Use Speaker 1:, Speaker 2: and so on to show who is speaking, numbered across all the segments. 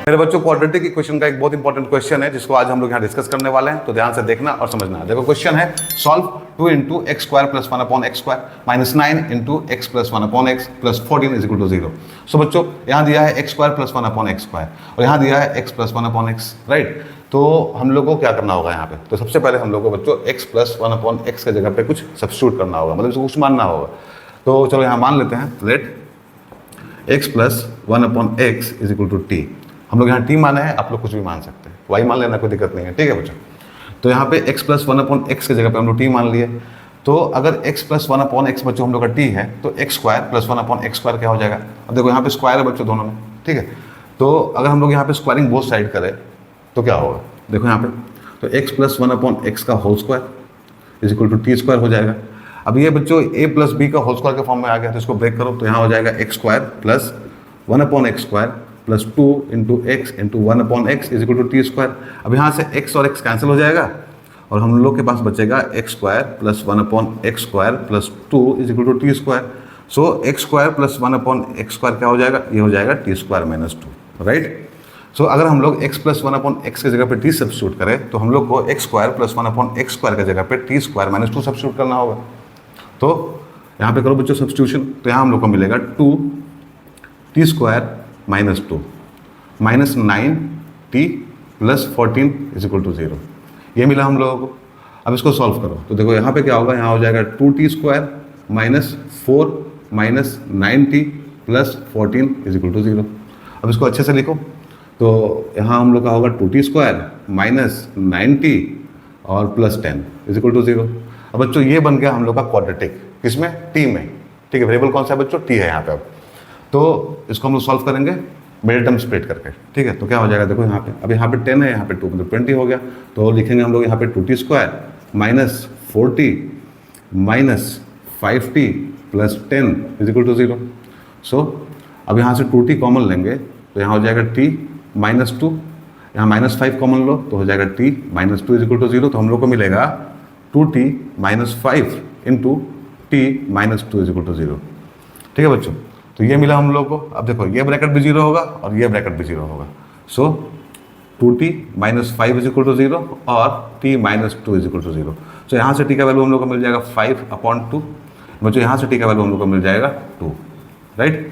Speaker 1: मेरे बच्चों quadratic equation का एक बहुत इंपॉर्टेंट क्वेश्चन है जिसको आज हम लोग यहाँ डिस्कस करने वाले हैं, तो ध्यान से देखना और समझना। देखो क्वेश्चन है, solve 2 into X square plus 1 upon X square minus 9 into X plus 1 upon X plus 14 is equal to 0। So बच्चों यहाँ दिया है X square plus 1 upon X square और यहाँ दिया है X plus 1 upon X, right. तो हम लोग को क्या करना होगा यहाँ पे, तो सबसे पहले हम लोग को बच्चों एक्स प्लस 1 अपॉन एक्स की जगह पे कुछ सब्स्टिट्यूट करना होगा, मतलब इसको कुछ मानना होगा। तो चलो यहाँ मान लेते हैं, let X plus 1 upon x is equal to T. हम लोग यहाँ टी माने हैं, आप लोग कुछ भी मान सकते हैं, वाई मान लेना, कोई दिक्कत नहीं है, ठीक है बच्चों। तो यहाँ पे x प्लस 1 अपॉन एक्स की जगह पे हम लोग टी मान लिए। तो अगर x प्लस 1 अपॉन एक्स बच्चों हम लोग का टी है, तो x square plus 1 upon X square क्या हो जाएगा। अब देखो यहाँ पे स्क्वायर है बच्चों दोनों में, ठीक है। तो अगर हम लोग यहाँ पे स्क्वायरिंग बोथ साइड करें तो क्या होगा, देखो यहाँ पे, तो x प्लस 1 अपॉन एक्स का whole square is equal to T square हो जाएगा। अब ये बच्चों a प्लस बी का होल स्क्वायर के फॉर्म में आ गया, तो इसको ब्रेक करो, तो यहाँ हो जाएगा x square plus 1 upon X square plus 2 into X into 1 upon x is equal to T square. अब यहाँ से x और x कैंसिल हो जाएगा और हम लोग के पास बचेगा X square plus 1 upon X square plus 2 is equal to T square. So X square plus 1 upon X square क्या हो जाएगा, ये हो जाएगा T square minus 2, right. So अगर हम लोग x प्लस 1 अपॉन एक्स की जगह पे टी सब्स्टिट्यूट करें तो हम लोग को x square plus 1 upon X square की जगह पे टी स्क्वायर माइनस 2 सब्स्टिट्यूट करना होगा। तो यहाँ पे करो बच्चों सब्स्टिट्यूशन, तो यहाँ हम लोग को मिलेगा 2 T square minus 2 minus 9 T plus 14 is equal to 0, ये मिला हम लोगों को। अब इसको सॉल्व करो, तो देखो यहाँ पे क्या होगा, यहाँ हो जाएगा 2 T square minus 4 minus 9 T plus 14 is equal to 0। अब इसको अच्छे से लिखो, तो यहाँ हम लोग का होगा 2 टी स्क्वायर माइनस 9 टी और प्लस 10 इज इक्वल टू 0। अब बच्चों ये बन गया हम लोग का क्वाड्रेटिक, किसमें, टी में, ठीक है। वेरिएबल कौन सा है बच्चों, टी है यहाँ पे। अब तो इसको हम लोग सॉल्व करेंगे मिडिल टर्म स्प्लिट करके, ठीक है। तो क्या हो जाएगा, देखो यहाँ पे, अब यहाँ पे 10 है, यहाँ पे 2 मतलब 20 हो गया। तो लिखेंगे हम लोग यहाँ पे 2t square minus 4t minus 5t plus 10 is equal to 0। So अब यहाँ से 2t कॉमन लेंगे तो यहाँ हो जाएगा t माइनस 2, यहाँ माइनस 5 कॉमन लो तो हो जाएगा t minus 2 is equal to 0। तो हम लोग को मिलेगा 2t minus 5 into t minus 2 is equal to 0, ठीक है बच्चों। तो ये मिला हम लोग को। अब देखो ये ब्रैकेट भी 0 होगा और ये ब्रैकेट भी 0 होगा। So 2t minus 5 is equal to 0 और t minus 2 is equal to 0। So यहाँ से t का वैल्यू हम लोग को मिल जाएगा 5 अपॉन 2, बच्चों यहाँ से t का वैल्यू हम लोग को मिल जाएगा 2, राइट।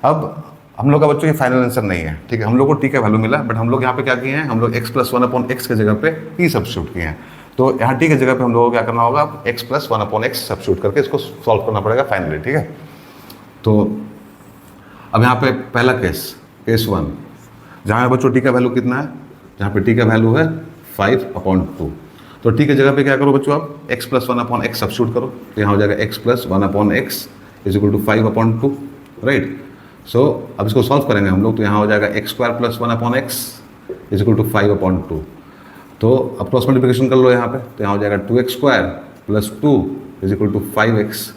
Speaker 1: अब हम लोग का बच्चों ये फाइनल आंसर नहीं है, ठीक है। हम लोग को t का वैल्यू मिला, बट हम लोग यहाँ पे क्या किए हैं, हम लोग x प्लस 1 अपॉन एक्स की जगह पे t सब्स्टिट्यूट किए हैं। तो यहाँ t की जगह पे हम लोगों को क्या करना होगा, x plus 1 upon x substitute करके इसको सॉल्व करना पड़ेगा फाइनली, ठीक है। तो अब यहाँ पे पहला केस 1, जहाँ बच्चों टी का वैल्यू कितना है, जहाँ पे टी का वैल्यू है 5 अपॉन 2। तो टी की जगह पे क्या करो बच्चों, आप x plus 1 upon x substitute करो, तो यहाँ हो जाएगा x plus 1 upon x is equal to 5 upon 2, right. So अब इसको सॉल्व करेंगे हम लोग, तो यहाँ हो जाएगा x square plus 1 upon x is equal to 5 upon 2। तो अब क्रॉस मल्टीप्लिकेशन कर लो यहाँ पे, तो यहाँ हो जाएगा 2x square plus 2 is equal to 5x।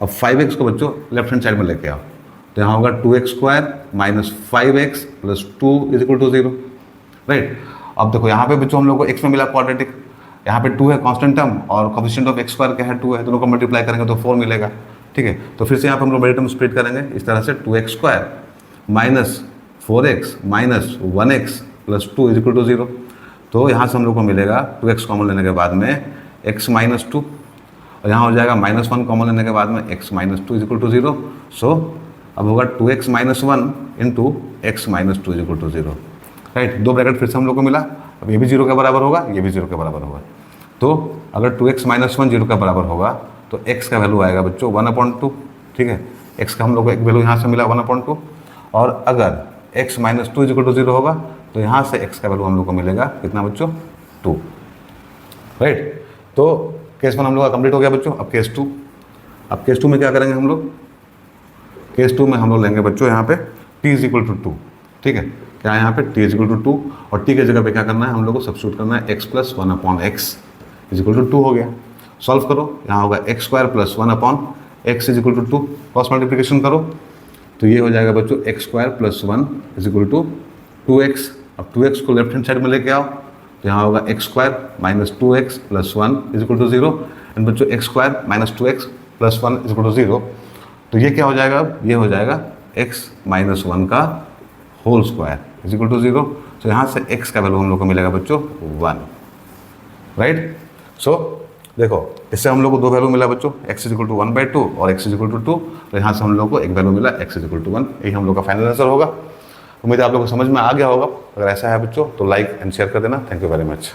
Speaker 1: अब 5x को बच्चों लेफ्ट हैंड साइड में लेके आओ, तो यहाँ होगा 2x square minus 5x plus 2 is equal to 0, right. अब देखो यहाँ पे बच्चों हम लोग को x में मिला क्वाड्रेटिक, यहाँ पे 2 है कांस्टेंट टर्म और कोफिशिएंट ऑफ x स्क्वायर क्या है 2 है, दोनों को मल्टीप्लाई करेंगे तो 4 मिलेगा, ठीक है। तो फिर से यहाँ पे हम लोग मिडिल टर्म स्प्लिट करेंगे इस तरह से, 2x square minus 4x minus 1x plus 2 is equal to 0। तो यहाँ से हम लोग को मिलेगा 2x कॉमन लेने के बाद में x माइनस 2 और यहाँ हो जाएगा माइनस 1 कॉमन लेने के बाद में x minus 2 is equal to 0। So अब होगा 2x minus 1 into x minus 2 is equal to 0, right. दो ब्रैकेट फिर से हम लोग को मिला, अब ये भी 0 के बराबर होगा, ये भी 0 के बराबर होगा। तो अगर 2x माइनस 1 0 के बराबर होगा तो x का वैल्यू आएगा बच्चों 1/2, ठीक है। x का हम लोग को एक वैल्यू यहाँ से मिला 1/2, और अगर x minus 2 is equal to 0 होगा तो यहाँ से x का वैल्यू हम लोग को मिलेगा कितना बच्चों, 2, राइट। तो केस 1 हम लोग का कंप्लीट हो गया बच्चों। अब केस 2, अब केस 2 में क्या करेंगे हम लोग, केस 2 में हम लोग लेंगे बच्चों यहाँ पे t इज इक्वल टू 2, ठीक है। क्या है यहाँ पे t इज इक्वल टू 2 और t के जगह पे क्या करना है, हम लोग को सब्स्टिट्यूट करना है x plus 1 upon x is equal to 2 हो गया। सॉल्व करो, यहाँ होगा x square plus 1 upon x is equal to 2, cross multiplication करो तो ये हो जाएगा बच्चों x square plus 1 is equal to 2x। अब 2x को लेफ्ट हैंड साइड में लेके आओ, तो यहाँ होगा x square minus 2x plus 1 is equal to 0, and बच्चों x square minus 2x plus 1 is equal to 0। तो ये क्या हो जाएगा, अब ये हो जाएगा x माइनस 1 का whole square, is equal to 0। तो यहाँ से x का वैल्यू हम लोग को मिलेगा बच्चों 1, राइट। सो देखो इससे हम लोग को दो वैल्यू मिला बच्चों, x इज इक्वल टू 1/2 और x इज इक्वल टू 2। तो यहाँ से हम लोग को एक वैल्यू मिला x इज इक्वल टू 1। यही हम लोग का फाइनल आंसर होगा। उम्मीद है आप लोग को समझ में आ गया होगा। अगर ऐसा है बच्चों तो लाइक एंड शेयर कर देना। Thank you very much.